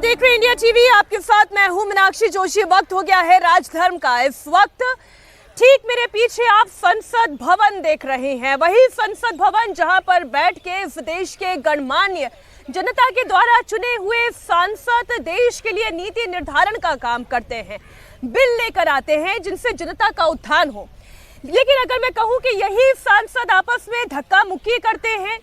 देख रहे हैं इंडिया टीवी। आपके साथ मैं हूं मीनाक्षी जोशी। वक्त हो गया है राजधर्म का। इस वक्त ठीक मेरे पीछे आप संसद भवन देख रहे हैं, वही संसद भवन जहां पर बैठ के इस देश के गणमान्य जनता के द्वारा चुने हुए सांसद देश के लिए नीति निर्धारण का काम करते हैं, बिल लेकर आते हैं जिनसे जनता का उत्थान हो। लेकिन अगर मैं कहूं कि यही सांसद आपस में धक्का मुक्की करते हैं,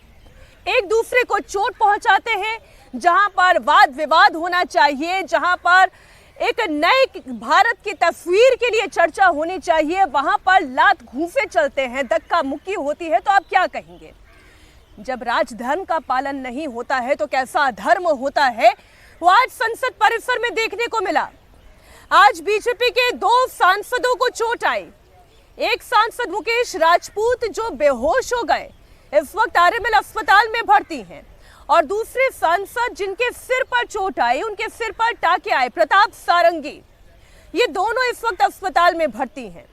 एक दूसरे को चोट पहुंचाते हैं, जहां पर वाद विवाद होना चाहिए, जहां पर एक नए भारत की तस्वीर के लिए चर्चा होनी चाहिए, वहां पर लात घूंसे चलते हैं, धक्का मुक्की होती है, तो आप क्या कहेंगे? जब राजधर्म का पालन नहीं होता है तो कैसा धर्म होता है, वो आज संसद परिसर में देखने को मिला। आज बीजेपी के 2 सांसदों को चोट आई। एक सांसद मुकेश राजपूत जो बेहोश हो गए, इस वक्त आरएमएल अस्पताल में भर्ती हैं, और दूसरे सांसद जिनके सिर पर चोट आई, उनके सिर पर टाके आए, प्रताप सारंगी, ये दोनों इस वक्त अस्पताल में भर्ती हैं।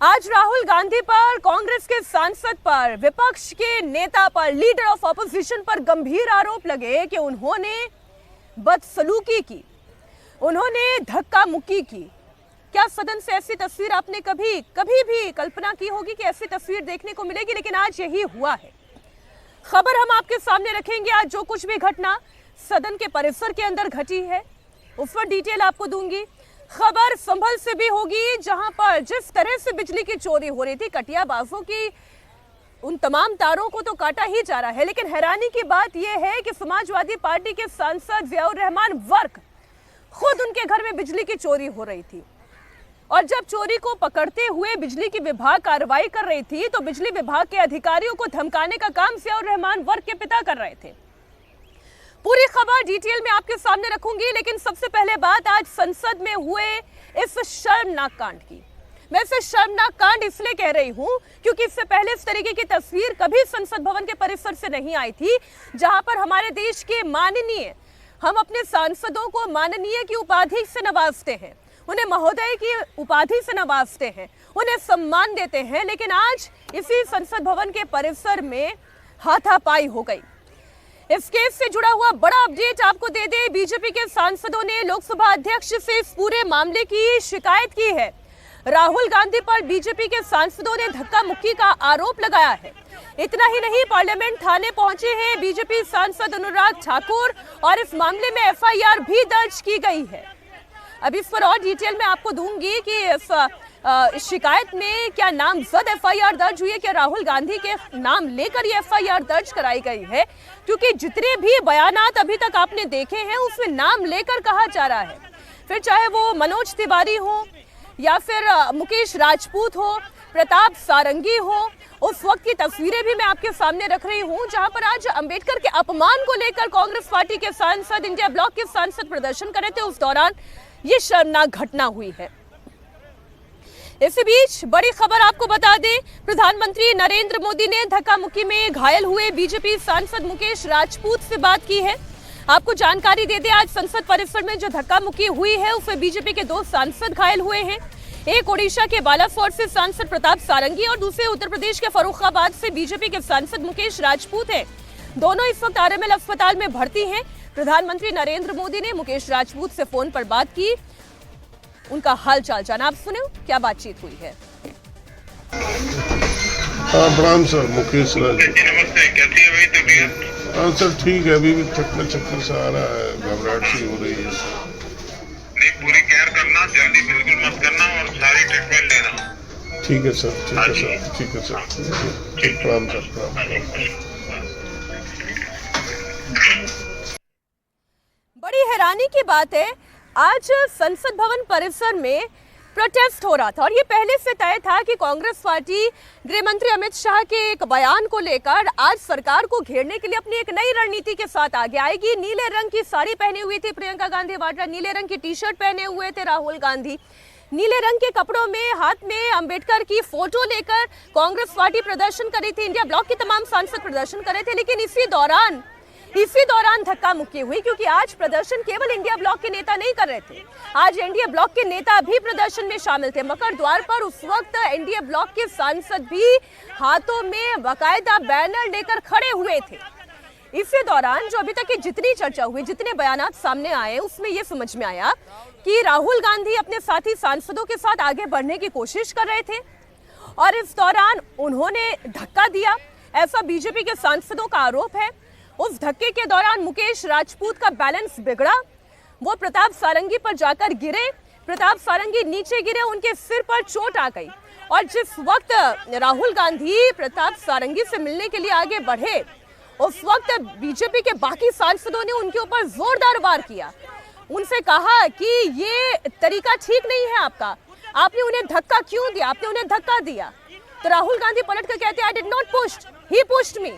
आज राहुल गांधी पर, कांग्रेस के सांसद पर, विपक्ष के नेता पर, लीडर ऑफ ऑपोजिशन पर गंभीर आरोप लगे कि उन्होंने बदसलूकी की, उन्होंने धक्का मुक्की की। क्या सदन से ऐसी तस्वीर आपने कभी भी कल्पना की होगी कि ऐसी तस्वीर देखने को मिलेगी? लेकिन आज यही हुआ है। खबर हम आपके सामने रखेंगे। आज जो कुछ भी घटना सदन के परिसर के अंदर घटी है उस पर डिटेल आपको दूंगी। खबर संभल से भी होगी, जहां पर जिस तरह से बिजली की चोरी हो रही थी, कटियाबाजों की उन तमाम तारों को तो काटा ही जा रहा है। लेकिन हैरानी की बात यह है कि समाजवादी पार्टी के सांसद जियाउर रहमान वर्क खुद उनके घर में बिजली की चोरी हो रही थी, और जब चोरी को पकड़ते हुए बिजली की विभाग कार्रवाई कर रही थी तो बिजली विभाग के अधिकारियों को धमकाने का काम जियाउर रहमान वर्क के पिता कर रहे थे। पूरी खबर डिटेल में आपके सामने रखूंगी, लेकिन सबसे पहले बात आज संसद में हुए इस शर्मनाक कांड की। मैं इसे शर्मनाक कांड इसलिए कह रही हूं क्योंकि इससे पहले इस तरीके की तस्वीर कभी संसद भवन के परिसर से नहीं आई थी, जहां पर हमारे देश के माननीय, हम अपने सांसदों को माननीय की उपाधि से नवाजते हैं, उन्हें महोदय की उपाधि से नवाजते हैं, उन्हें सम्मान देते हैं। लेकिन आज इसी संसद भवन के परिसर में हाथापाई हो गई। इस केस से जुड़ा हुआ बड़ा अपडेट आपको दे दे। बीजेपी के सांसदों ने लोकसभा अध्यक्ष से इस पूरे मामले की शिकायत की है। राहुल गांधी पर बीजेपी के सांसदों ने धक्का मुक्की का आरोप लगाया है। इतना ही नहीं, पार्लियामेंट थाने पहुंचे हैं बीजेपी सांसद अनुराग ठाकुर, और इस मामले में एफआईआर भी दर्ज की गई है। अब इस पर और डिटेल में आपको दूंगी कि इस शिकायत में क्या नामजद एफआईआर दर्ज हुई है, क्या राहुल गांधी के नाम लेकर ये एफआईआर दर्ज कराई गई है, क्योंकि जितने भी बयानात अभी तक आपने देखे हैं उसमें नाम लेकर कहा जा रहा है। फिर चाहे वो मनोज तिवारी हो या फिर मुकेश राजपूत हो, प्रताप सारंगी हो, उस वक्त की तस्वीरें भी मैं आपके सामने रख रही हूं, जहां पर आज अंबेडकर के अपमान को लेकर कांग्रेस पार्टी के सांसद, इंडिया ब्लॉक के सांसद प्रदर्शन कर रहे थे। उस दौरान ये शर्मनाक घटना हुई है। इसी बीच बड़ी खबर आपको बता दें, प्रधानमंत्री नरेंद्र मोदी ने धक्का मुक्की में घायल हुए बीजेपी सांसद मुकेश राजपूत से बात की है। आपको जानकारी दे दें, आज संसद परिसर में जो धक्का मुक्की हुई है उसमें बीजेपी के 2 सांसद घायल हुए हैं। एक ओडिशा के बालासोर से सांसद प्रताप सारंगी और दूसरे उत्तर प्रदेश के फर्रुखाबाद से बीजेपी के सांसद मुकेश राजपूत हैं। दोनों इस वक्त आरएमएल अस्पताल में भर्ती हैं। प्रधानमंत्री नरेंद्र मोदी ने मुकेश राजपूत से फोन पर बात की, उनका हालचाल जाना। आप सुने क्या बातचीत हुई है। प्रणाम सर, मुकेश राजपूत। नमस्ते, कैसी है भाई तबीयत? हाँ सर, ठीक है। अभी भी चक्कर सा आ रहा है, घबराहट सी हो रही है। नहीं, पूरी केयर करना, जल्दी बिल्कुल मत करना और सारी ट्रीटमेंट लेना। ठीक है सर, ठीक है सर, ठीक है सर, ठीक। प्रणाम सर, प्रणाम। बड़ी हैरानी की बात है, आज संसद भवन परिसर में प्रोटेस्ट हो रहा था, और ये पहले से तय था कि कांग्रेस पार्टी गृह मंत्री अमित शाह के एक बयान को लेकर आज सरकार को घेरने के लिए अपनी एक नई रणनीति के साथ आगे आएगी। नीले रंग की साड़ी पहनी हुई थी प्रियंका गांधी वाड्रा, नीले रंग की टी-शर्ट पहने हुए थे राहुल गांधी, नीले रंग के कपड़ों में हाथ में अंबेडकर की फोटो लेकर कांग्रेस पार्टी प्रदर्शन कर रही थी। इंडिया ब्लॉक के तमाम सांसद प्रदर्शन कर रहे थे। लेकिन इसी दौरान धक्का मुक्की हुई, क्योंकि आज प्रदर्शन केवल इंडिया ब्लॉक के नेता नहीं कर रहे थे, आज इंडिया ब्लॉक के नेता भी प्रदर्शन में शामिल थे। मकर द्वार पर उस वक्त इंडिया ब्लॉक के सांसद भी हाथों में बाकायदा बैनर लेकर खड़े हुए थे। इसी दौरान जो अभी तक की जितनी चर्चा हुई, जितने बयानात सामने आए, उसमें यह समझ में आया कि राहुल गांधी अपने साथी सांसदों के साथ आगे बढ़ने की कोशिश कर रहे थे और इस दौरान उन्होंने धक्का दिया, ऐसा बीजेपी के सांसदों का आरोप है। उस धक्के के दौरान मुकेश राजपूत का बैलेंस बिगड़ा, वो प्रताप सारंगी पर जाकर गिरे, प्रताप सारंगी नीचे गिरे, उनके सिर पर चोट आ गई और जिस वक्त राहुल गांधी प्रताप सारंगी से मिलने के लिए आगे बढ़े, उस वक्त बीजेपी के बाकी सांसदों ने उनके ऊपर जोरदार वार किया। उनसे कहा कि ये तरीका ठीक नहीं है आपका, आपने उन्हें धक्का क्यों दिया, आपने उन्हें धक्का दिया। तो राहुल गांधी पलट कर कहते हैं I did not pushed, he pushed me.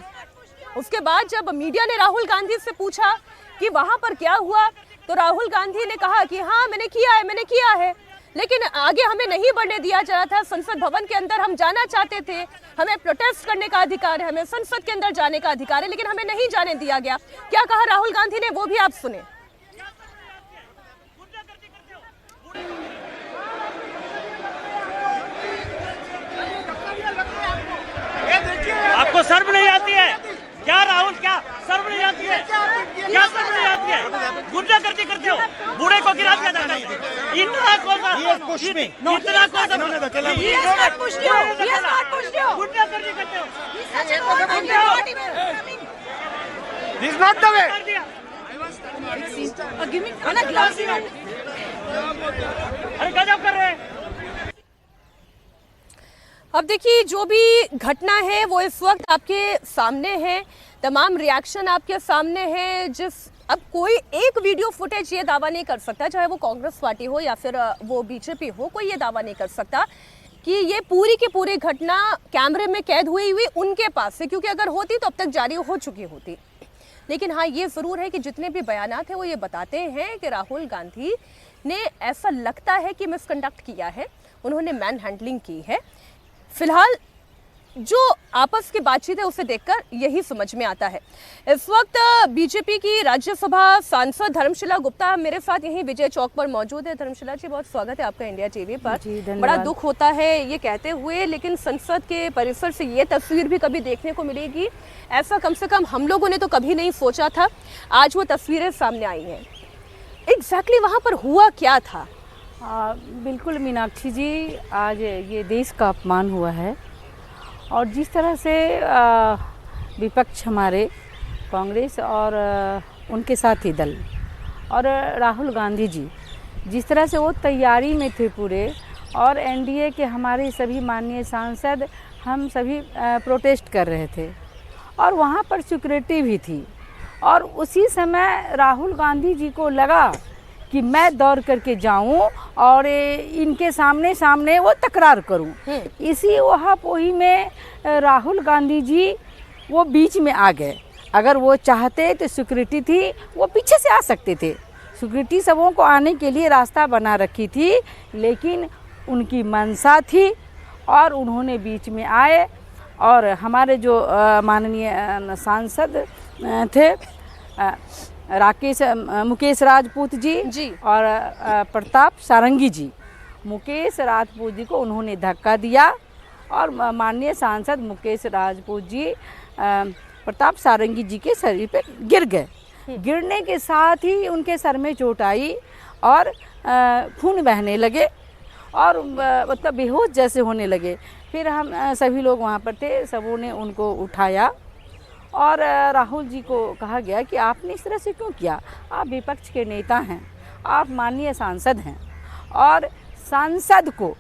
उसके बाद जब मीडिया ने राहुल गांधी से पूछा कि वहां पर क्या हुआ, तो राहुल गांधी ने कहा कि हाँ मैंने किया है, लेकिन आगे हमें नहीं बढ़ने दिया जा रहा था। संसद भवन के अंदर हम जाना चाहते थे, हमें प्रोटेस्ट करने का अधिकार है, हमें संसद के अंदर जाने का अधिकार है, लेकिन हमें नहीं जाने दिया गया। क्या कहा राहुल गांधी ने, वो भी आप सुने। आपको शर्म नहीं आती है क्या राहुल? क्या शर्म नहीं आती है? क्या शर्म नहीं आती है? गुंडागर्दी करते हो, बूढ़े को गिरा दिया जाता है। इतना कौन सा गुंडागर्दी करते हो? This is not the way. अरे गजब कर रहे हैं। अब देखिए जो भी घटना है वो इस वक्त आपके सामने है, तमाम रिएक्शन आपके सामने है। अब कोई एक वीडियो फुटेज ये दावा नहीं कर सकता, चाहे वो कांग्रेस पार्टी हो या फिर वो बीजेपी हो, कोई ये दावा नहीं कर सकता कि ये पूरी की पूरी घटना कैमरे में कैद हुई उनके पास है, क्योंकि अगर होती तो अब तक जारी हो चुकी होती। लेकिन हाँ ये ज़रूर है कि जितने भी बयानात हैं वो ये बताते हैं कि राहुल गांधी ने ऐसा लगता है कि मिसकंडक्ट किया है, उन्होंने मैन हैंडलिंग की है। फिलहाल जो आपस की बातचीत है उसे देखकर यही समझ में आता है। इस वक्त बीजेपी की राज्यसभा सांसद धर्मशिला गुप्ता मेरे साथ यहीं विजय चौक पर मौजूद है। धर्मशिला जी बहुत स्वागत है आपका इंडिया टीवी पर। बड़ा दुख होता है ये कहते हुए, लेकिन संसद के परिसर से ये तस्वीर भी कभी देखने को मिलेगी ऐसा कम से कम हम लोगों ने तो कभी नहीं सोचा था। आज वो तस्वीरें सामने आई हैं। एग्जैक्टली वहाँ पर हुआ क्या था? बिल्कुल मीनाक्षी जी, आज ये देश का अपमान हुआ है और जिस तरह से विपक्ष हमारे कांग्रेस और उनके साथी दल और राहुल गांधी जी जिस तरह से वो तैयारी में थे पूरे, और एनडीए के हमारे सभी माननीय सांसद हम सभी प्रोटेस्ट कर रहे थे और वहाँ पर सिक्योरिटी भी थी, और उसी समय राहुल गांधी जी को लगा कि मैं दौड़ करके जाऊं और इनके सामने सामने वो तकरार करूं। इसी वही में राहुल गांधी जी वो बीच में आ गए। अगर वो चाहते तो सिक्योरिटी थी, वो पीछे से आ सकते थे, सिक्योरिटी सबों को आने के लिए रास्ता बना रखी थी, लेकिन उनकी मंशा थी और उन्होंने बीच में आए। और हमारे जो माननीय सांसद थे मुकेश राजपूत जी और प्रताप सारंगी जी, मुकेश राजपूत जी को उन्होंने धक्का दिया और माननीय सांसद मुकेश राजपूत जी प्रताप सारंगी जी के शरीर पे गिर गए। गिरने के साथ ही उनके सर में चोट आई और खून बहने लगे और मतलब बेहोश जैसे होने लगे। फिर हम सभी लोग वहाँ पर थे, सबों ने उनको उठाया और राहुल जी को कहा गया कि आपने इस तरह से क्यों किया, आप विपक्ष के नेता हैं, आप माननीय सांसद हैं, और सांसद को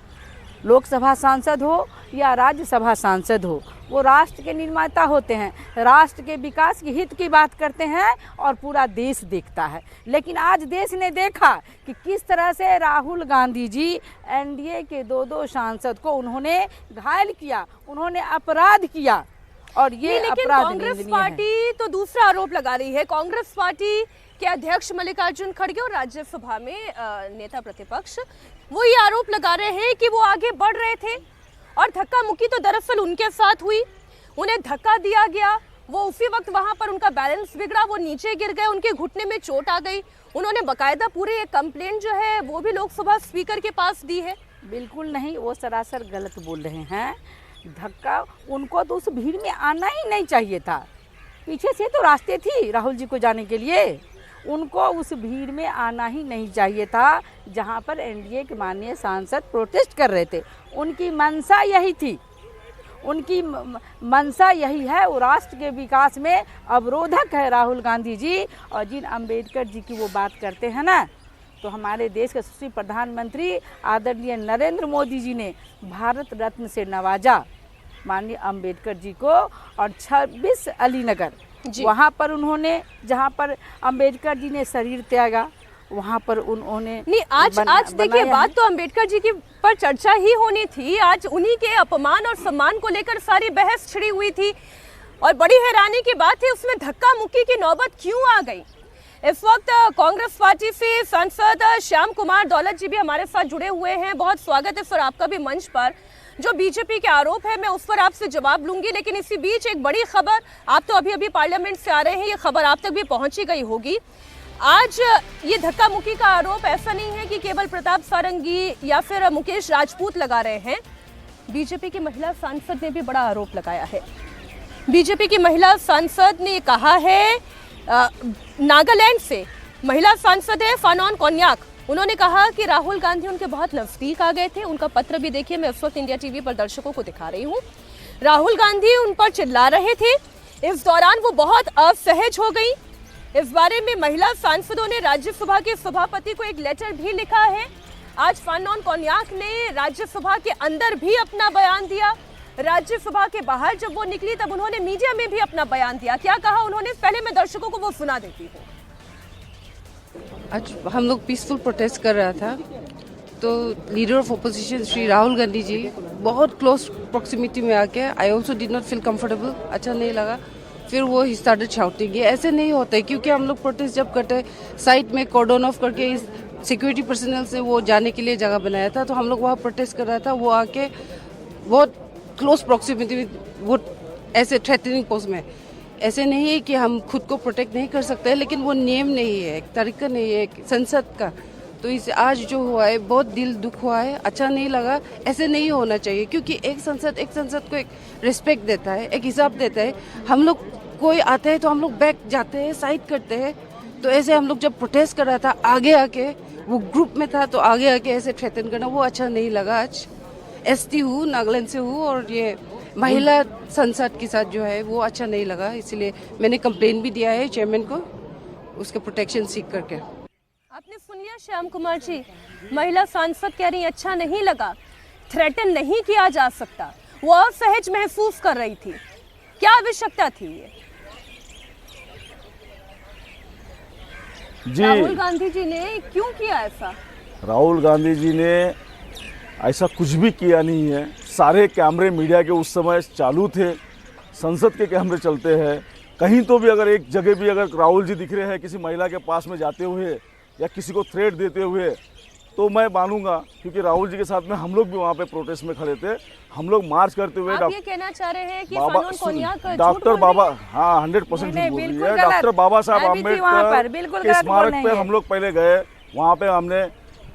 लोकसभा सांसद हो या राज्यसभा सांसद हो, वो राष्ट्र के निर्माता होते हैं, राष्ट्र के विकास के हित की बात करते हैं और पूरा देश देखता है। लेकिन आज देश ने देखा कि किस तरह से राहुल गांधी जी एनडीए के दो सांसद को उन्होंने घायल किया, उन्होंने अपराध किया, और ये लेकिन कांग्रेस पार्टी तो दूसरा आरोप लगा रही है। कांग्रेस पार्टी के अध्यक्ष मल्लिकार्जुन खड़गे और राज्यसभा में नेता प्रतिपक्ष वो ये आरोप लगा रहे हैं कि वो आगे बढ़ रहे थे और धक्का मुक्की तो दरअसल उनके साथ हुई, उन्हें धक्का दिया गया, वो उसी वक्त वहां पर उनका बैलेंस बिगड़ा, वो नीचे गिर गए, उनके घुटने में चोट आ गई। उन्होंने बकायदा पूरे एक कंप्लेंट जो है वो भी लोकसभा स्पीकर के पास दी है। बिल्कुल नहीं, वो सरासर गलत बोल रहे हैं। धक्का उनको तो उस भीड़ में आना ही नहीं चाहिए था, पीछे से तो रास्ते थी राहुल जी को जाने के लिए, उनको उस भीड़ में आना ही नहीं चाहिए था जहां पर एनडीए के माननीय सांसद प्रोटेस्ट कर रहे थे। उनकी मंशा यही थी, उनकी मंशा यही है, वो राष्ट्र के विकास में अवरोधक है राहुल गांधी जी। और जिन अम्बेडकर जी की वो बात करते हैं ना, तो हमारे देश के यशस्वी प्रधानमंत्री आदरणीय नरेंद्र मोदी जी ने भारत रत्न से नवाजा माननीय अम्बेडकर जी को। और 26 अलीनगर वहाँ पर उन्होंने, जहाँ पर अम्बेडकर जी ने शरीर त्यागा, वहाँ पर उन्होंने नहीं आज देखिए, बात तो अम्बेडकर जी की पर चर्चा ही होनी थी। आज उन्हीं के अपमान और सम्मान को लेकर सारी बहस छिड़ी हुई थी और बड़ी हैरानी की बात है उसमें धक्का मुक्की की नौबत क्यों आ गई। इस वक्त कांग्रेस पार्टी से सांसद श्याम कुमार दौलत जी भी हमारे साथ जुड़े हुए हैं। बहुत स्वागत है सर आपका भी मंच पर। जो बीजेपी के आरोप है मैं उस पर आपसे जवाब लूंगी, लेकिन इसी बीच एक बड़ी खबर, आप तो अभी पार्लियामेंट से आ रहे हैं, ये खबर आप तक भी पहुंची गई होगी। आज ये धक्का मुक्की का आरोप ऐसा नहीं है कि केवल प्रताप सारंगी या फिर मुकेश राजपूत लगा रहे हैं, बीजेपी की महिला सांसद ने भी बड़ा आरोप लगाया है। बीजेपी की महिला सांसद ने कहा है, नागालैंड से महिला सांसद है फानोन कोन्याक, उन्होंने कहा कि राहुल गांधी उनके बहुत नजदीक आ गए थे। उनका पत्र भी देखिए, मैं उस वक्त इंडिया टीवी पर दर्शकों को दिखा रही हूँ। राहुल गांधी उन पर चिल्ला रहे थे, इस दौरान वो बहुत असहज हो गई। इस बारे में महिला सांसदों ने राज्यसभा के सभापति को एक लेटर भी लिखा है। आज फानोन कोन्याक ने राज्यसभा के अंदर भी अपना बयान दिया, राज्यसभा के बाहर जब वो निकली तब उन्होंने मीडिया में भी अपना बयान दिया। क्या कहा उन्होंने, पहले मैं दर्शकों को वो सुना देती हूँ। आज हम लोग पीसफुल प्रोटेस्ट कर रहा था, तो leader of opposition Shri Rahul Gandhi ji बहुत क्लोज प्रॉक्सिमिटी में आके, I also did not feel comfortable, अच्छा नहीं लगा। फिर वो ही स्टार्टेड शाउटिंग। ये ऐसे नहीं होता है, क्योंकि हम लोग प्रोटेस्ट जब करते साइड में कॉर्डन ऑफ करके इस सिक्योरिटी पर्सनल से वो जाने के लिए जगह बनाया था, तो हम लोग वहाँ प्रोटेस्ट कर रहा था, वो आके बहुत क्लोज प्रॉक्सिमिटी में, वो ऐसे थ्रेटनिंग पोज में। ऐसे नहीं है कि हम खुद को प्रोटेक्ट नहीं कर सकते, लेकिन वो नियम नहीं है, एक तरीका नहीं है एक संसद का। तो इस आज जो हुआ है बहुत दिल दुख हुआ है, अच्छा नहीं लगा। ऐसे नहीं होना चाहिए, क्योंकि एक संसद को एक रिस्पेक्ट देता है, एक हिसाब देता है। हम लोग कोई आता है तो हम लोग बैक जाते हैं, साइड करते हैं। तो ऐसे हम लोग जब प्रोटेस्ट कर रहा था, आगे आके वो ग्रुप में था, तो आगे आके ऐसे थ्रेटन करना वो अच्छा नहीं लगा। आज एसटी हूँ, नागालैंड से हूँ, और ये महिला संसद के साथ जो है वो अच्छा नहीं लगा, इसलिए मैंने कंप्लेन भी दिया है चेयरमैन को, उसके प्रोटेक्शन सीख करके। आपने सुन लिया श्याम कुमार जी, महिला सांसद कह रही अच्छा नहीं लगा, थ्रेटन नहीं किया जा सकता, वो असहज महसूस कर रही थी। क्या आवश्यकता थी ये? जी, राहुल गांधी जी ने क्यों किया ऐसा? राहुल गांधी जी ने ऐसा कुछ भी किया नहीं है। सारे कैमरे मीडिया के उस समय चालू थे, संसद के कैमरे चलते हैं। कहीं तो भी अगर एक जगह भी अगर राहुल जी दिख रहे हैं किसी महिला के पास में जाते हुए या किसी को थ्रेट देते हुए, तो मैं मानूंगा, क्योंकि राहुल जी के साथ में हम लोग भी वहाँ पे प्रोटेस्ट में खड़े थे। हम लोग मार्च करते हुए आप ये कहना चाह रहे हैं कि डॉक्टर बाबा, हाँ 100% झूठ बोल रही है। डॉक्टर बाबा साहब अम्बेडकर के स्मारक पे हम लोग पहले गए, वहाँ पे हमने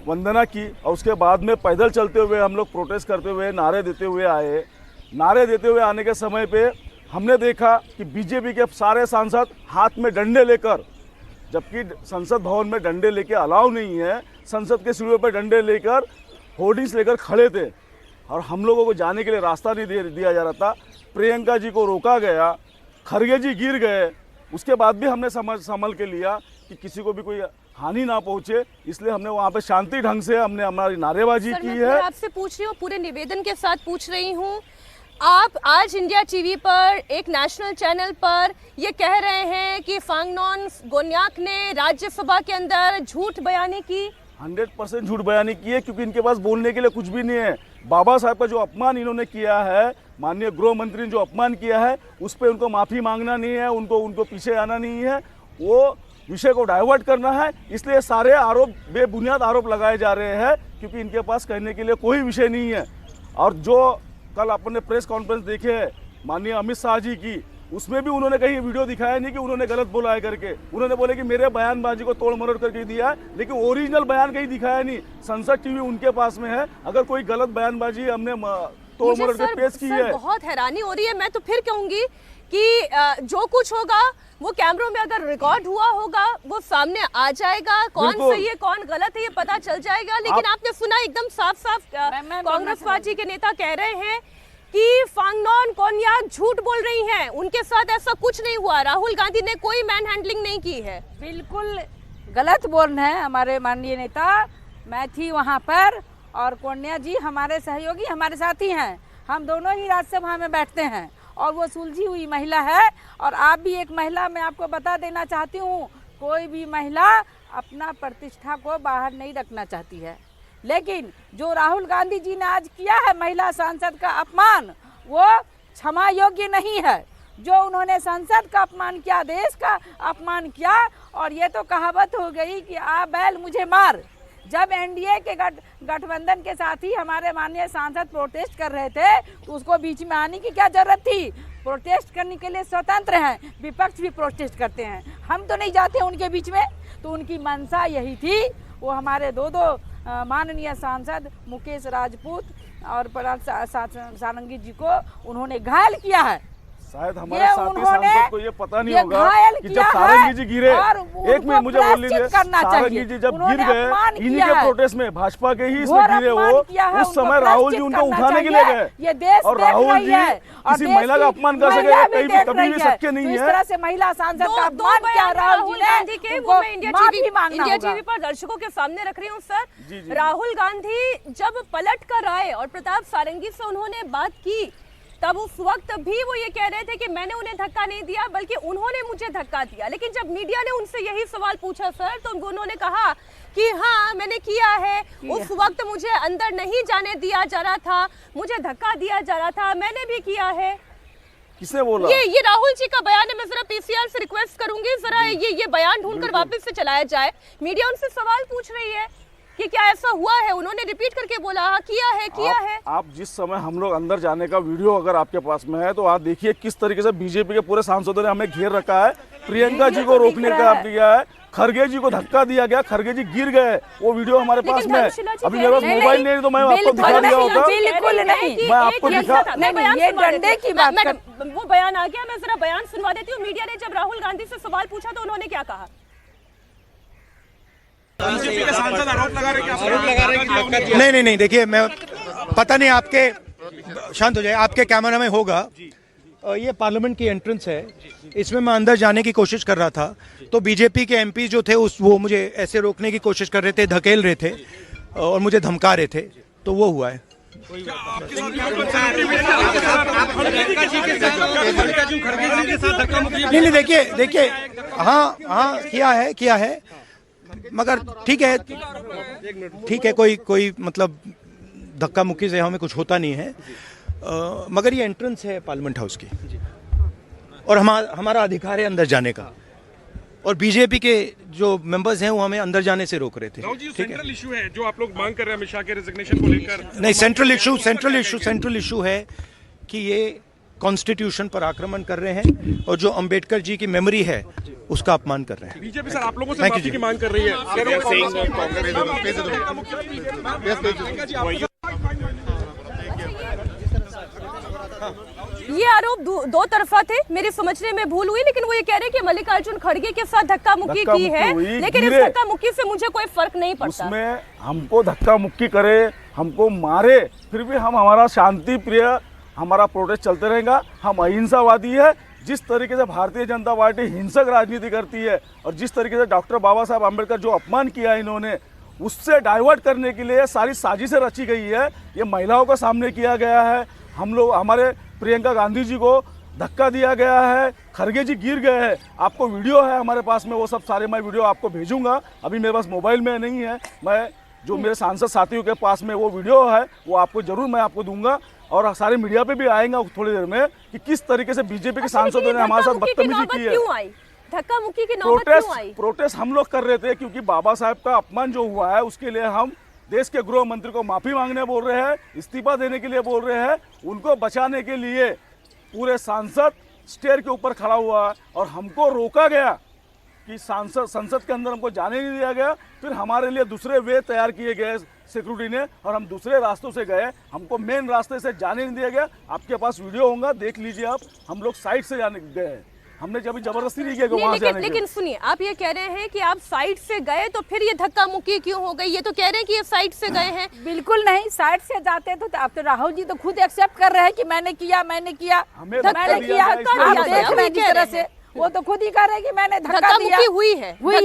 वंदना की और उसके बाद में पैदल चलते हुए हम लोग प्रोटेस्ट करते हुए नारे देते हुए आए। नारे देते हुए आने के समय पे हमने देखा कि बीजेपी के सारे सांसद हाथ में डंडे लेकर, जबकि संसद भवन में डंडे लेके अलाउ नहीं है, संसद के सीढ़ियों पर डंडे लेकर होर्डिंग्स लेकर खड़े थे और हम लोगों को जाने के लिए रास्ता नहीं दिया जा रहा था। प्रियंका जी को रोका गया, खरगे जी गिर गए, उसके बाद भी हमने संभल के लिया कि किसी को भी कोई हानि ना पहुंचे, इसलिए हमने वहाँ पे शांति ढंग से हमने हमारी नारेबाजी की है। मैं आपसे पूछ रही हूँ, पूरे निवेदन के साथ पूछ रही हूँ, आप आज इंडिया टीवी पर एक नेशनल चैनल पर ये कह रहे हैं कि फानोन कोन्याक ने राज्यसभा के अंदर झूठ बयानी की। 100% झूठ बयानी की है, क्योंकि इनके पास बोलने के लिए कुछ भी नहीं है। बाबा साहब का जो अपमान इन्होंने किया है, माननीय गृह मंत्री ने जो अपमान किया है, उस पर उनको माफ़ी मांगना नहीं है, उनको पीछे आना नहीं है, वो विषय को डाइवर्ट करना है। इसलिए सारे आरोप बेबुनियाद आरोप लगाए जा रहे हैं, क्योंकि इनके पास कहने के लिए कोई विषय नहीं है। और जो कल आपने प्रेस कॉन्फ्रेंस देखे है माननीय अमित शाह जी की, उसमें भी उन्होंने कहीं वीडियो दिखाया नहीं कि उन्होंने गलत बोला है करके। उन्होंने बोले कि मेरे बयानबाजी को तोड़ मरोड़ करके दिया है, लेकिन ओरिजिनल बयान कहीं दिखाया नहीं। संसद टीवी उनके पास में है, अगर कोई गलत बयानबाजी हमने तोड़ मरोड़ के पेश की है। बहुत हैरानी हो रही है। मैं तो फिर कहूंगी कि जो कुछ होगा वो कैमरों में अगर रिकॉर्ड हुआ होगा वो सामने आ जाएगा, कौन सही है कौन गलत है ये पता चल जाएगा। लेकिन आपने सुना एकदम साफ साफ कांग्रेस पार्टी के नेता कह रहे हैं कि फांगनॉन कोन्याक झूठ बोल रही हैं, उनके साथ ऐसा कुछ नहीं हुआ, राहुल गांधी ने कोई मैन हैंडलिंग नहीं की है। बिल्कुल गलत बोल रहे हैं हमारे माननीय नेता। मैं थी वहाँ पर और कोन्या जी हमारे सहयोगी हमारे साथी हैं, हम दोनों ही राज्यसभा में बैठते हैं और वो सुलझी हुई महिला है। और आप भी एक महिला, मैं आपको बता देना चाहती हूँ, कोई भी महिला अपना प्रतिष्ठा को बाहर नहीं रखना चाहती है, लेकिन जो राहुल गांधी जी ने आज किया है महिला सांसद का अपमान, वो क्षमा योग्य नहीं है। जो उन्होंने संसद का अपमान किया, देश का अपमान किया, और ये तो कहावत हो गई कि आ बैल मुझे मार। जब एनडीए के गठबंधन के साथ ही हमारे माननीय सांसद प्रोटेस्ट कर रहे थे तो उसको बीच में आने की क्या जरूरत थी? प्रोटेस्ट करने के लिए स्वतंत्र हैं, विपक्ष भी प्रोटेस्ट करते हैं, हम तो नहीं जाते उनके बीच में। तो उनकी मंशा यही थी, वो हमारे दो माननीय सांसद मुकेश राजपूत और पराग सारंगी जी को उन्होंने घायल किया है। शायद हमारे साथी सांसद को ये पता नहीं होगा कि जब सारंगी जी गिरे, एक मिनट मुझे बोल लीजिए, सारंगी जी जब गिर गए इन्हीं के प्रोटेस्ट में, भाजपा के ही इसमें गिरे वो, उस समय राहुल जी उनको उठाने के लिए गए। और राहुल जी किसी महिला का अपमान कर सके कभी भी शक्य नहीं है। इस तरह से महिला सांसद का अपमान किया राहुल गांधी के, वो मैं इंडिया टीवी पर दर्शकों के सामने रख रही हूँ सर। राहुल गांधी जब पलट कर आए और प्रताप सारंगी से उन्होंने बात की, तब उस वक्त भी वो ये कह रहे थे कि मैंने उन्हें धक्का नहीं दिया बल्कि उन्होंने मुझे धक्का दिया। लेकिन जब मीडिया ने उनसे यही सवाल पूछा सर, तो उन्होंने कहा कि हाँ मैंने किया है, उस वक्त मुझे अंदर नहीं जाने दिया जा रहा था, मुझे धक्का दिया जा रहा था, मैंने भी किया है। किसने बोला? ये राहुल जी का बयान है। मैं जरा पीसीआर से रिक्वेस्ट करूंगी, जरा ये बयान ढूंढकर वापस से चलाया जाए। मीडिया उनसे सवाल पूछ रही है कि क्या ऐसा हुआ है, उन्होंने रिपीट करके बोला हाँ किया है। आप जिस समय हम लोग अंदर जाने का वीडियो अगर आपके पास में है तो आप देखिए किस तरीके से बीजेपी के पूरे सांसदों ने हमें घेर रखा है। प्रियंका जी को रोकने का दिया है, खरगे जी को धक्का दिया गया, खरगे जी गिर गए, वो वीडियो हमारे पास में है। अभी मेरे पास मोबाइल नहीं तो मैं आपको दिखा दिया होता। बिल्कुल नहीं, मैं आपको दिखा, ये डंडे की बात कर, वो बयान आ गया, मैं जरा बयान सुनवा देती हूँ। मीडिया ने जब राहुल गांधी से सवाल पूछा तो उन्होंने क्या कहा? बीजेपी के सांसद आरोप लगा रहे कि नहीं, देखिए मैं पता नहीं, आपके शांत हो जाए, आपके कैमरा में होगा। ये पार्लियामेंट की एंट्रेंस है, इसमें मैं अंदर जाने की कोशिश कर रहा था तो बीजेपी के एमपी जो थे वो मुझे ऐसे रोकने की कोशिश कर रहे थे, धकेल रहे थे और मुझे धमका रहे थे, तो वो हुआ है। नहीं, देखिए हाँ किया है, मगर ठीक है, कोई मतलब धक्का मुक्की से हमें कुछ होता नहीं है, मगर ये एंट्रेंस है पार्लियामेंट हाउस की और हमारा अधिकार है अंदर जाने का, और बीजेपी के जो मेंबर्स हैं वो हमें अंदर जाने से रोक रहे थे। सेंट्रल इशू है जो आप लोग मांग कर रहे हैं अमित शाह के रेजिग्नेशन को लेकर। नहीं, सेंट्रल इशू है कि ये कॉन्स्टिट्यूशन पर आक्रमण कर रहे हैं और जो अंबेडकर जी की मेमोरी है उसका अपमान कर रहे हैं। बीजेपी सर आप लोगों से माफी की मांग कर रही है। ये आरोप दो तरफा थे, मेरे समझने में भूल हुई, लेकिन वो ये कह रहे हैं कि मल्लिकार्जुन खड़गे के साथ धक्का मुक्की की है, लेकिन इस धक्का मुक्की से मुझे कोई फर्क नहीं पड़ता। उसमें हमको धक्का मुक्की करे, हमको मारे, फिर भी हम हमारा शांति प्रिय हमारा प्रोटेस्ट चलते रहेगा। हम अहिंसावादी है। जिस तरीके से भारतीय जनता पार्टी हिंसक राजनीति करती है और जिस तरीके से डॉक्टर बाबा साहब आम्बेडकर जो अपमान किया इन्होंने, उससे डाइवर्ट करने के लिए सारी साजिशें रची गई है। ये महिलाओं के सामने किया गया है। हम लोग, हमारे प्रियंका गांधी जी को धक्का दिया गया है, खरगे जी गिर गए हैं। आपको वीडियो है हमारे पास में, वो सब सारे मैं वीडियो आपको भेजूंगा। अभी मेरे पास मोबाइल में नहीं है, मैं जो मेरे सांसद साथियों के पास में वो वीडियो है वो आपको जरूर मैं आपको दूंगा, और सारे मीडिया पे भी आएगा थोड़ी देर में कि किस तरीके से बीजेपी के सांसदों ने हमारे साथ बदतमीजी की है। धक्का मुक्की की नौबत क्यों आई? प्रोटेस्ट हम लोग कर रहे थे क्योंकि बाबा साहब का अपमान जो हुआ है उसके लिए हम देश के गृह मंत्री को माफी मांगने बोल रहे हैं, इस्तीफा देने के लिए बोल रहे हैं। उनको बचाने के लिए पूरे सांसद स्टेयर के ऊपर खड़ा हुआ है और हमको रोका गया कि संसद के अंदर हमको जाने नहीं दिया गया। फिर हमारे लिए दूसरे वे तैयार किए गए सिक्योरिटी ने, और हम दूसरे रास्तों से गए, हमको मेन रास्ते से जाने नहीं दिया गया। आपके पास वीडियो होगा, देख लीजिए आप, हम लोग साइड से जाने गए, हमने जब जबरदस्ती नहीं किया कि वहां से जाने। लेकिन सुनिए, आप ये कह रहे हैं कि आप साइड से गए तो फिर ये धक्का मुक्की क्यों हो गई? ये तो कह रहे हैं कि ये साइड से गए हैं। बिल्कुल नहीं, साइड से जाते तो अब तो राहुल जी तो खुद एक्सेप्ट कर रहे हैं कि मैंने किया हमें मैंने किया। धक्का दिया, आप देख रहे हैं जिस तरह से, वो तो खुद ही कह रहे हैं कि मैंने धक्का दिया। हुई है वो ये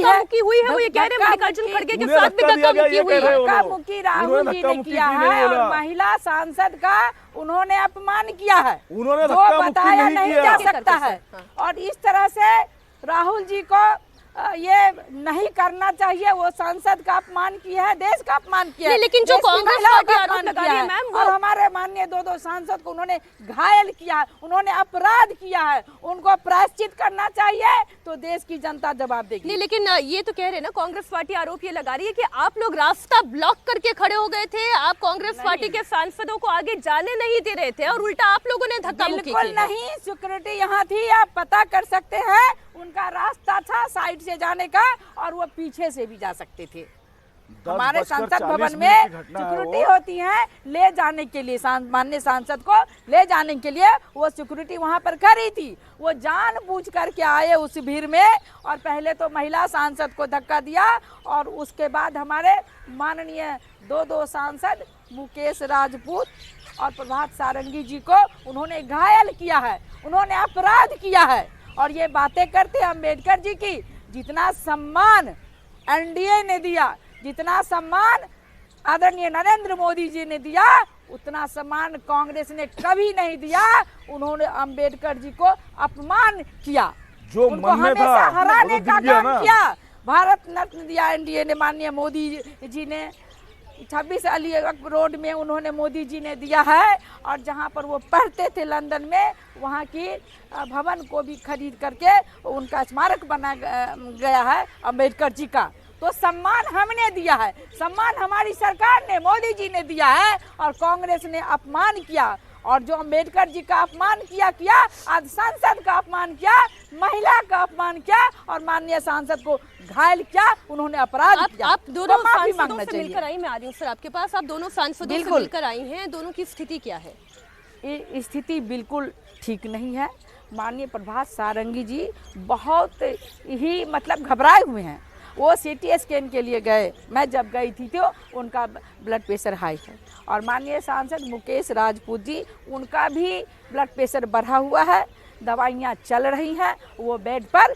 कह रहे हैं मल्लिकार्जुन खड़गे के साथ भी धक्का मुक्की हुई है। धक्का मुक्की राहुल जी ने किया है और महिला सांसद का उन्होंने अपमान किया है, उन्होंने जो बताया नहीं जा सकता है। और इस तरह से राहुल जी को ये नहीं करना चाहिए। वो सांसद का अपमान किया है, देश का अपमान किया है, लेकिन जो कांग्रेस पार्टी आरोप लगा रही है मैम, और हमारे माननीय दो सांसद को उन्होंने घायल किया है, उन्होंने अपराध किया है, उनको प्रायश्चित करना चाहिए, तो देश की जनता जवाब देगी। नहीं, लेकिन ये तो कह रहे हैं ना, कांग्रेस पार्टी आरोप ये लगा रही है कि आप लोग रास्ता ब्लॉक करके खड़े हो गए थे, आप कांग्रेस पार्टी के सांसदों को आगे जाने नहीं दे रहे थे और उल्टा आप लोगों ने धक्का मुक्की की। बिल्कुल नहीं, सिक्योरिटी यहाँ थी, आप पता कर सकते हैं, उनका रास्ता था साइड से जाने का और वो पीछे से भी जा सकते थे। हमारे संसद भवन में सिक्योरिटी होती है ले जाने के लिए, माननीय सांसद को ले जाने के लिए वो सिक्योरिटी वहां पर खड़ी थी। वो जानबूझ करके आए उस भीड़ में और पहले तो महिला सांसद को धक्का दिया और उसके बाद हमारे माननीय दो सांसद मुकेश राजपूत और प्रभात सारंगी जी को उन्होंने घायल किया है, उन्होंने अपराध किया है। और ये बातें करते अम्बेडकर जी की, जितना सम्मान एनडीए ने दिया, जितना सम्मान आदरणीय नरेंद्र मोदी जी ने दिया, उतना सम्मान कांग्रेस ने कभी नहीं दिया। उन्होंने अंबेडकर जी को अपमान किया, जो उनको मन में हमेशा था हराने का काम ना। किया। भारत रत्न दिया एनडीए ने, माननीय मोदी जी ने 26 अली रोड में उन्होंने मोदी जी ने दिया है। और जहां पर वो पढ़ते थे लंदन में, वहां की भवन को भी खरीद करके उनका स्मारक बना गया है अंबेडकर जी का। तो सम्मान हमने दिया है, सम्मान हमारी सरकार ने, मोदी जी ने दिया है और कांग्रेस ने अपमान किया। और जो अंबेडकर जी का अपमान किया, आज सांसद का अपमान किया, महिला का अपमान किया और माननीय सांसद को घायल किया, उन्होंने अपराध किया। आप दोनों तो माफी सांसदों मांगना से चाहिए। मिलकर आई, मैं आ रही हूँ सर आपके पास, आप दोनों सांसदों से मिलकर आई हैं, दोनों की स्थिति क्या है? ये स्थिति बिल्कुल ठीक नहीं है। माननीय प्रभात सारंगी जी बहुत ही मतलब घबराए हुए हैं। वो सीटी स्कैन के लिए गए, मैं जब गई थी तो उनका ब्लड प्रेशर हाई है। और माननीय सांसद मुकेश राजपूत जी, उनका भी ब्लड प्रेशर बढ़ा हुआ है, दवाइयाँ चल रही हैं, वो बेड पर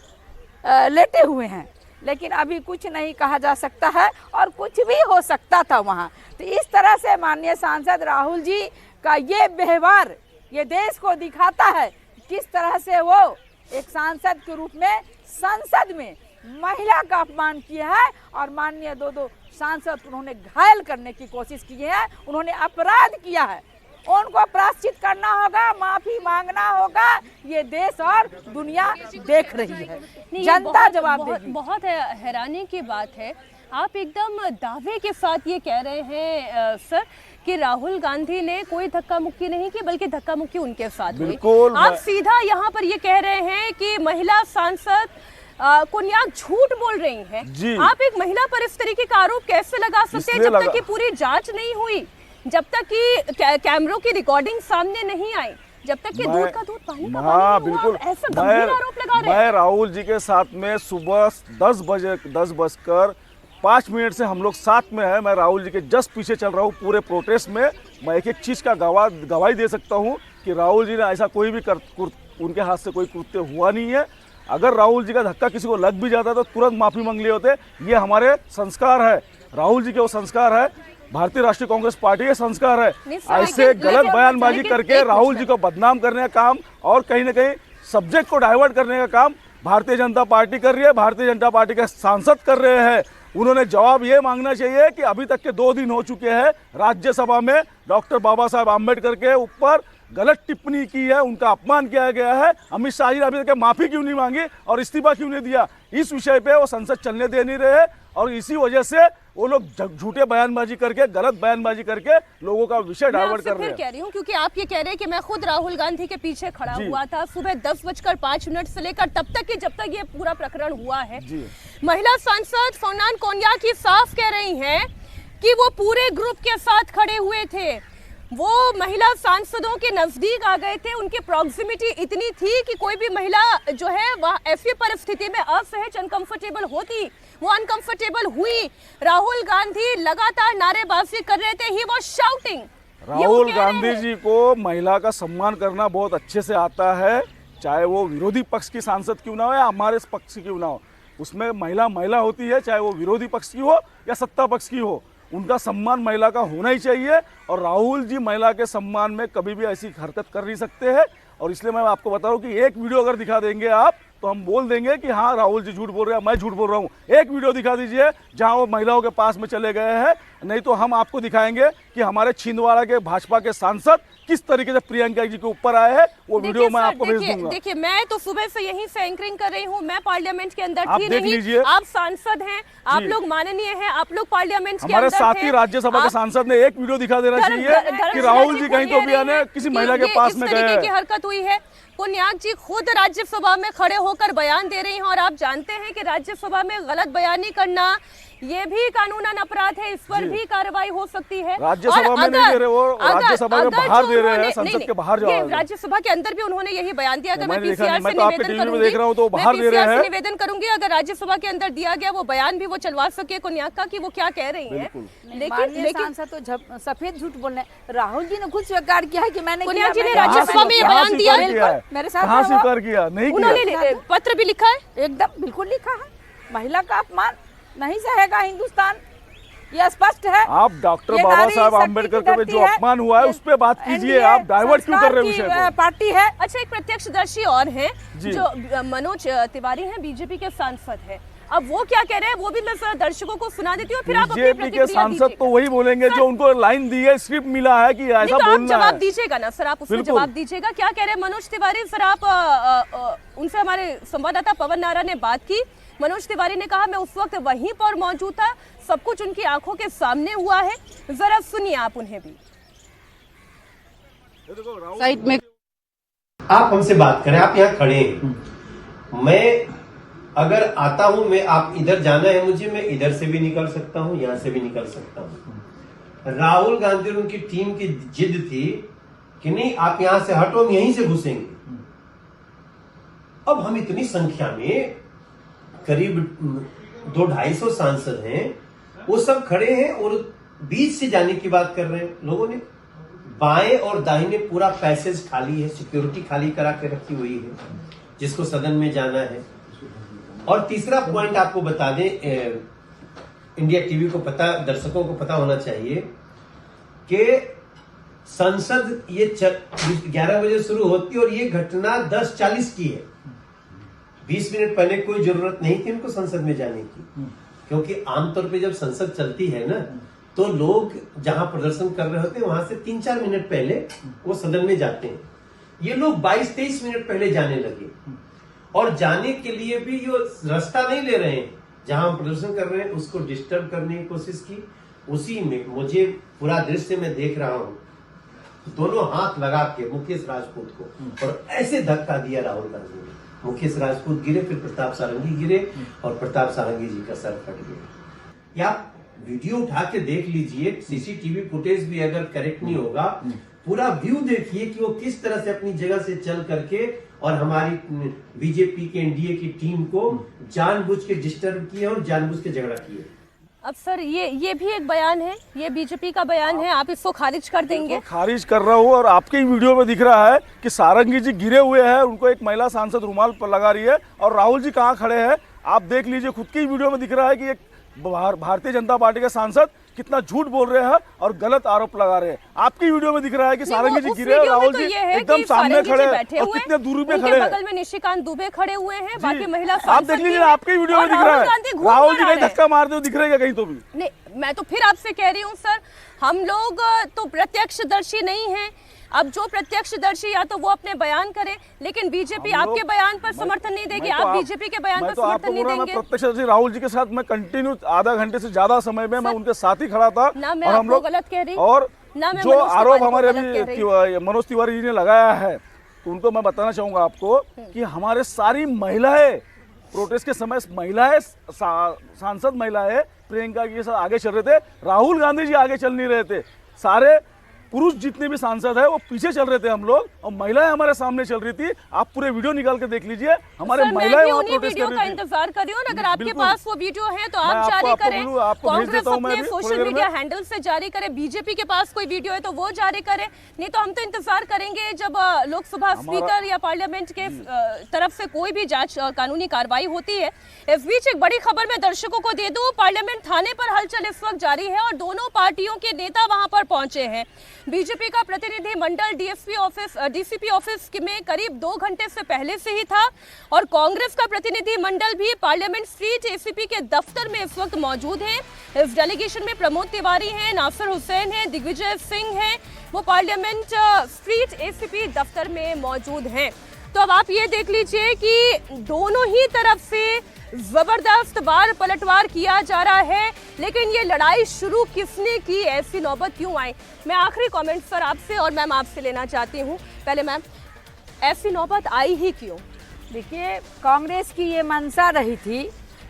लेटे हुए हैं। लेकिन अभी कुछ नहीं कहा जा सकता है और कुछ भी हो सकता था वहाँ। तो इस तरह से माननीय सांसद राहुल जी का ये व्यवहार ये देश को दिखाता है किस तरह से वो एक सांसद के रूप में संसद में महिला का अपमान किया है और माननीय दो सांसद उन्होंने घायल करने की कोशिश की है, उन्होंने अपराध किया है। उनको प्रायश्चित करना होगा, माफी मांगना होगा। ये देश और दुनिया देख रही है, जनता जवाब देगी। बहुत हैरानी की बात है, आप एकदम दावे के साथ ये कह रहे हैं सर कि राहुल गांधी ने कोई धक्का मुक्की नहीं की, बल्कि धक्का मुक्की उनके साथ हुई। आप सीधा यहाँ पर ये कह रहे हैं कि महिला सांसद कोन्या झूठ बोल रही हैं। आप एक महिला पर इस तरीके का आरोप कैसे लगा सकते हैं जब तक कि पूरी जांच नहीं हुई, जब तक कि कैमरों की रिकॉर्डिंग सामने नहीं आई, जब तक कि दूध का दूध पानी का हाँ पानी बिल्कुल। ऐसा गंभीर आरोप लगा रहे हैं। मैं राहुल जी के साथ में सुबह 10:05 से हम लोग साथ में है। मैं राहुल जी के जस्ट पीछे चल रहा हूँ पूरे प्रोटेस्ट में। मैं एक चीज़ का गवाही दे सकता हूँ कि राहुल जी ने ऐसा कोई भी उनके हाथ से कोई कृत्य हुआ नहीं है। अगर राहुल जी का धक्का किसी को लग भी जाता तो तुरंत माफ़ी मांग लिए होते। ये हमारे संस्कार है, राहुल जी के वो संस्कार है, भारतीय राष्ट्रीय कांग्रेस पार्टी के संस्कार है। ऐसे गलत बयानबाजी करके राहुल जी को बदनाम करने का काम और कहीं ना कहीं सब्जेक्ट को डाइवर्ट करने का काम भारतीय जनता पार्टी कर रही है, भारतीय जनता पार्टी के सांसद कर रहे हैं। उन्होंने जवाब ये मांगना चाहिए कि अभी तक के 2 दिन हो चुके हैं, राज्यसभा में डॉक्टर बाबा साहब आम्बेडकर के ऊपर गलत टिप्पणी की है, उनका अपमान किया गया है। अमित शाह जी ने अभी तक माफी क्यों नहीं मांगी और इस्तीफा क्यों नहीं दिया? इस विषय पे वो संसद चलने दे नहीं रहे और इसी वजह से वो लोग झूठे बयानबाजी करके, गलत बयानबाजी करके लोगों का विषय डाइवर्ट कर रहे हैं। कह रही हूँ क्योंकि आप ये कह रहे हैं कि मैं खुद राहुल गांधी के पीछे खड़ा हुआ था सुबह 10:05 से लेकर तब तक कि जब तक ये पूरा प्रकरण हुआ है। महिला सांसद फर्नांड कोन्या की साफ कह रही हैं कि वो पूरे ग्रुप के साथ खड़े हुए थे, वो महिला सांसदों के नजदीक आ गए थे, उनकी प्रॉक्सिमिटी इतनी थी कि कोई भी महिला जो है वह ऐसी परिस्थिति में असहज अनकंफर्टेबल होती, वो अनकंफर्टेबल हुई। राहुल गांधी लगातार नारेबाजी कर रहे थे, he was shouting. Rahul Gandhi ji को महिला का सम्मान करना बहुत अच्छे से आता है, चाहे वो विरोधी पक्ष की सांसद क्यों ना हो या हमारे पक्ष की क्यों ना हो, उसमें महिला होती है, चाहे वो विरोधी पक्ष की हो या सत्ता पक्ष की हो, उनका सम्मान महिला का होना ही चाहिए। और राहुल जी महिला के सम्मान में कभी भी ऐसी हरकत कर नहीं सकते हैं। और इसलिए मैं आपको बता रहा हूँ कि एक वीडियो अगर दिखा देंगे आप तो हम बोल देंगे कि हाँ राहुल जी झूठ बोल रहे हैं, मैं झूठ बोल रहा हूँ। एक वीडियो दिखा दीजिए जहाँ वो महिलाओं के पास में चले गए हैं, नहीं तो हम आपको दिखाएंगे कि हमारे छिंदवाड़ा के भाजपा के सांसद किस तरीके से प्रियंका जी के ऊपर आए हैं। वो वीडियो मैं आपको भेज दूंगा। देखिए, मैं तो सुबह से यहीं से एंकरिंग कर रही हूँ, मैं पार्लियामेंट के अंदर आप थी देख नहीं। लीजिए, आप सांसद हैं, आप लोग माननीय हैं, आप लोग पार्लियामेंट के हमारे अंदर साथी राज्यसभा के सांसद ने एक वीडियो दिखा देना चाहिए कि राहुल जी कहीं तो भी आने किसी महिला के पास में गए हैं। की हरकत हुई है। पुण्याक जी खुद राज्यसभा में खड़े होकर बयान दे रही हैं, और आप जानते हैं कि राज्यसभा में गलत बयानी करना ये भी कानूनन अपराध है, इस पर भी कार्रवाई हो सकती है। राज्यसभा में नहीं दे रहे, वो राज्यसभा के बाहर दे रहे हैं, संसद के बाहर जा रहे हैं। राज्यसभा के अंदर भी उन्होंने यही बयान दिया। अगर मैं पीसीआर से निवेदन करूंगी, अगर राज्यसभा के अंदर दिया गया वो बयान भी वो चलवा सके कोन्याका की वो क्या कह रही है। लेकिन सांसद तो सफेद झूठ बोल रहे हैं। राहुल जी ने खुद स्वीकार किया है कि मैंने कोन्याक जी ने राज्यसभा में बयान दिया, मेरे साथ स्वीकार किया नहीं, उन्होंने पत्र भी लिखा है, एकदम बिल्कुल लिखा है। महिला का अपमान नहीं सहेगा हिंदुस्तान, यह स्पष्ट है। आप डॉक्टर बाबा साहब आम्बेडकर का जो अपमान हुआ है उस पे बात कीजिए, आप डाइवर्ट क्यों कर रहे हैं विषय को? पार्टी है। अच्छा, एक प्रत्यक्षदर्शी और हैं जो मनोज तिवारी हैं, बीजेपी के सांसद हैं। अब वो क्या कह रहे हैं वो भी मैं दर्शकों को सुना देती हूँ, फिर आप अपनी बीजेपी के सांसद तो वही बोलेंगे जो उनको लाइन दी है, स्क्रिप्ट मिला है कि ऐसा बोलना है। जवाब दीजिएगा ना सर, आप उसमें जवाब दीजिएगा। क्या कह रहे हैं मनोज तिवारी? सर आप उनसे हमारे संवाददाता पवन नारा ने बात की। मनोज तिवारी ने कहा मैं उस वक्त वहीं पर मौजूद था, सब कुछ उनकी आंखों के सामने हुआ है। जरा सुनिए आप उन्हें भी। साइड में आप हमसे बात करें, आप यहाँ खड़े हैं, मैं अगर आता हूं, मैं आप इधर जाना है मुझे, मैं इधर से भी निकल सकता हूं, यहां से भी निकल सकता हूं। राहुल गांधी और उनकी टीम की जिद थी कि नहीं आप यहां से हटो, हम यहीं से घुसेंगे। अब हम इतनी संख्या में करीब 200-250 सांसद हैं, वो सब खड़े हैं और बीच से जाने की बात कर रहे हैं। लोगों ने बाएं और दाहिने पूरा पैसेज खाली है, सिक्योरिटी खाली करा के रखी हुई है जिसको सदन में जाना है। और तीसरा पॉइंट आपको बता दें, इंडिया टीवी को पता, दर्शकों को पता होना चाहिए कि संसद ये 11 बजे शुरू होती है और ये घटना 10:40 की है। 20 मिनट पहले कोई जरूरत नहीं थी उनको संसद में जाने की, क्योंकि आमतौर पे जब संसद चलती है ना तो लोग जहां प्रदर्शन कर रहे होते हैं वहां से 3-4 मिनट पहले वो सदन में जाते हैं। ये लोग 22-23 मिनट पहले जाने लगे और जाने के लिए भी जो रास्ता नहीं ले रहे हैं जहां हम प्रदर्शन कर रहे हैं उसको डिस्टर्ब करने की कोशिश की। उसी में मुझे पूरा दृश्य में देख रहा हूं, दोनों हाथ लगा के मुकेश राजपूत को और ऐसे धक्का दिया राहुल गांधी ने। मुकेश राजपूत गिरे, फिर प्रताप सारंगी गिरे और प्रताप सारंगी जी का सर फट गया। या वीडियो उठा के देख लीजिए, सीसीटीवी फुटेज भी अगर करेक्ट नहीं होगा, पूरा व्यू देखिए कि वो किस तरह से अपनी जगह से चल करके और हमारी बीजेपी के एनडीए की टीम को जानबूझ के डिस्टर्ब किए और जानबूझ के झगड़ा किए। अब सर ये भी एक बयान है, ये बीजेपी का बयान है, आप इसको खारिज कर देंगे? खारिज कर रहा हूँ। और आपके वीडियो में दिख रहा है कि सारंगी जी गिरे हुए हैं, उनको एक महिला सांसद रुमाल पर लगा रही है और राहुल जी कहाँ खड़े हैं आप देख लीजिए। खुद की वीडियो में दिख रहा है कि एक भारतीय जनता पार्टी के सांसद कितना झूठ बोल रहे हैं और गलत आरोप लगा रहे हैं। आपकी वीडियो में दिख रहा है कि सारंगी जी गिरे, राहुल जी एकदम सामने खड़े हैं और कितने दूरी पे खड़े हैं। बगल में निशिकांत दुबे खड़े हुए हैं, बाकी महिला आप देख लीजिए, आपकी वीडियो में दिख रहा है राहुल जी कहीं धक्का मारते हुए दिख रहे हैं कहीं तो भी नहीं। मैं तो फिर आपसे कह रही हूँ सर, हम लोग तो प्रत्यक्षदर्शी नहीं हैं। अब जो प्रत्यक्षदर्शी या तो वो अपने बयान करे, लेकिन बीजेपी आपके बयान पर समर्थन नहीं देगी, आप बीजेपी के बयान पर समर्थन नहीं देंगे। प्रत्यक्षदर्शी राहुल जी के साथ मैं कंटिन्यू आधा घंटे से ज्यादा समय में मैं उनके साथ ही खड़ा था ना, मैं आपको गलत कह रही और जो आरोप हमारे अभी मनोज तिवारी जी ने लगाया है तो उनको मैं बताना चाहूंगा आपको कि हमारे सारी महिलाएं प्रोटेस्ट के समय महिलाएं सांसद महिलाएं प्रियंका के साथ आगे चल रहे थे, राहुल गांधी जी आगे चल नहीं रहे थे। सारे पुरुष जितने भी सांसद है वो पीछे चल रहे थे हम लोग, और महिलाएं हमारे सामने चल रही थी। आप पूरे वीडियो निकाल के देख लीजिए, हमारे महिलाएं वहां प्रोटेस्ट कर रही थी। इंतजार कर रही हूँ, अगर आपके पास वो वीडियो है तो आप जारी करें, कांग्रेस अपने सोशल मीडिया हैंडल से जारी करें, बीजेपी के पास कोई वीडियो है तो वो जारी करें, नहीं तो हम तो इंतजार करेंगे जब लोकसभा स्पीकर या पार्लियामेंट के तरफ से कोई भी जांच कानूनी कार्रवाई होती है। इस बीच एक बड़ी खबर मैं दर्शकों को दे दूं, पार्लियामेंट थाने पर हलचल इस वक्त जारी है और दोनों पार्टियों के नेता वहां पर पहुंचे हैं। बीजेपी का प्रतिनिधि मंडल डीसीपी ऑफिस में करीब 2 घंटे से पहले से ही था और कांग्रेस का प्रतिनिधि मंडल भी पार्लियामेंट स्ट्रीट एसीपी के दफ्तर में इस वक्त मौजूद है। इस डेलीगेशन में प्रमोद तिवारी हैं, नासिर हुसैन हैं, दिग्विजय सिंह हैं, वो पार्लियामेंट स्ट्रीट एसीपी दफ्तर में मौजूद हैं। तो अब आप ये देख लीजिए कि दोनों ही तरफ से जबरदस्त वार पलटवार किया जा रहा है, लेकिन ये लड़ाई शुरू किसने की, ऐसी नौबत क्यों आई? मैं आखिरी कमेंट सर आपसे और मैम आपसे लेना चाहती हूँ। पहले मैम, ऐसी नौबत आई ही क्यों? देखिए, कांग्रेस की ये मंशा रही थी,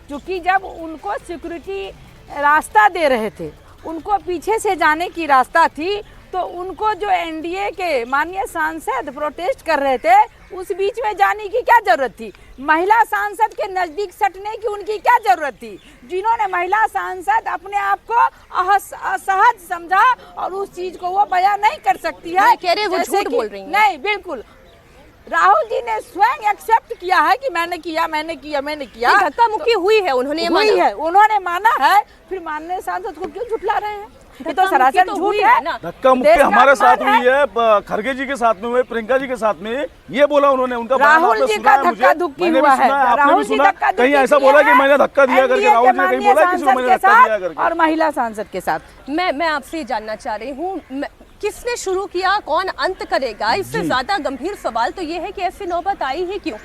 क्योंकि जब उनको सिक्योरिटी रास्ता दे रहे थे, उनको पीछे से जाने की रास्ता थी, तो उनको जो एनडीए के माननीय सांसद प्रोटेस्ट कर रहे थे उस बीच में जाने की क्या जरूरत थी? महिला सांसद के नजदीक सटने की उनकी क्या जरूरत थी? जिन्होंने महिला सांसद अपने आप को असहज समझा और उस चीज को वो बयान नहीं कर सकती है, कह रहे वो झूठ बोल रही हैं। नहीं, बिल्कुल राहुल जी ने स्वयं एक्सेप्ट किया है कि मैंने किया। धक्का मुक्की हुई है, उन्होंने माना है, फिर माननीय सांसद को क्यों झुठला रहे हैं? ये तो सरासर झूठ है ना। धक्का मुक्की हमारे साथ हुई है, खड़गे जी के साथ में हुए, प्रियंका जी के साथ में। ये बोला उन्होंने, उनका राहुल जी का धक्का धुक्की हुआ है, आपने भी सुना, कहीं ऐसा बोला कि मैंने धक्का दिया करके? राहुल जी ने कहीं बोला किसी को मैंने धक्का दिया करके? और महिला सांसद के साथ मैं आपसे जानना चाह रही हूँ, किसने शुरू किया, कौन अंत करेगा? इससे ज्यादा गंभीर सवाल तो ये है कि ऐसी नौबत आई ही क्यों?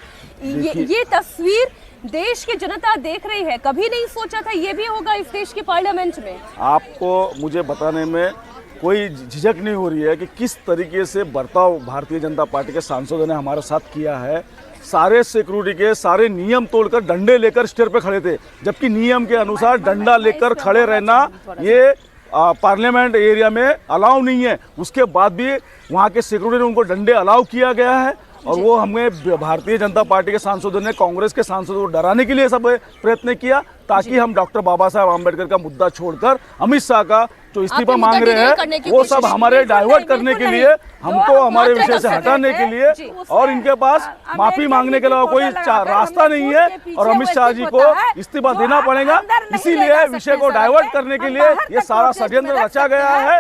ये तस्वीर देश की जनता देख रही है, कभी नहीं सोचा था ये भी होगा इस देश के पार्लियामेंट में। आपको मुझे बताने में कोई झिझक नहीं हो रही है कि किस तरीके से बर्ताव भारतीय जनता पार्टी के सांसदों ने हमारे साथ किया है। सारे सिक्योरिटी के सारे नियम तोड़कर डंडे लेकर स्टेज पे खड़े थे, जबकि नियम के अनुसार डंडा लेकर खड़े रहना ये पार्लियामेंट एरिया में अलाउ नहीं है। उसके बाद भी वहाँ के सिक्योरिटी ने उनको डंडे अलाउ किया गया है, और वो हमें भारतीय जनता पार्टी के सांसदों ने कांग्रेस के सांसदों को डराने के लिए सब प्रयत्न किया, ताकि हम डॉक्टर बाबा साहब आम्बेडकर का मुद्दा छोड़कर अमित शाह का जो इस्तीफा मांग रहे हैं वो सब हमारे डाइवर्ट करने के लिए, हमको हमारे विषय से हटाने के लिए, और इनके पास माफी मांगने के अलावा कोई रास्ता नहीं है, और अमित शाह जी को इस्तीफा देना पड़ेगा। इसीलिए विषय को डाइवर्ट करने के लिए ये सारा षड्यंत्र रचा गया है।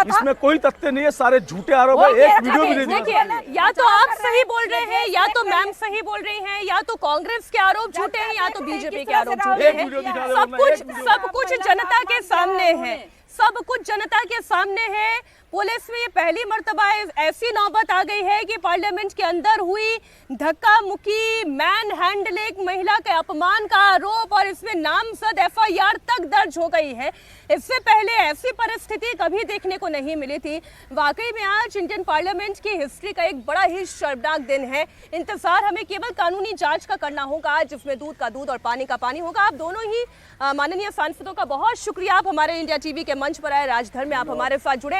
इसमें कोई तथ्य नहीं है, सारे झूठे आरोप है। एक वीडियो भी नहीं दिया। या तो आप सही बोल रहे हैं, या तो मैम सही बोल रही हैं, या तो कांग्रेस के आरोप झूठे हैं, या तो बीजेपी के आरोप झूठे हैं। सब कुछ जनता के सामने है, सब कुछ जनता के सामने है। पुलिस में ये पहली मर्तबा ऐसी नौबत आ गई है कि पार्लियामेंट के अंदर हुई धक्का मुक्की, मैन हैंडलिंग, महिला के अपमान का आरोप, और इसमें नामजद एफआईआर तक दर्ज हो गई है। इससे पहले ऐसी परिस्थिति कभी देखने को नहीं मिली थी। वाकई में आज इंडियन पार्लियामेंट की हिस्ट्री का एक बड़ा ही शर्मनाक दिन है। इंतजार हमें केवल कानूनी जांच का करना होगा, जिसमें दूध का दूध और पानी का पानी होगा। आप दोनों ही माननीय सांसदों का बहुत शुक्रिया, आप हमारे इंडिया टीवी के मंच पर आए, राजधर्म में आप हमारे साथ जुड़े।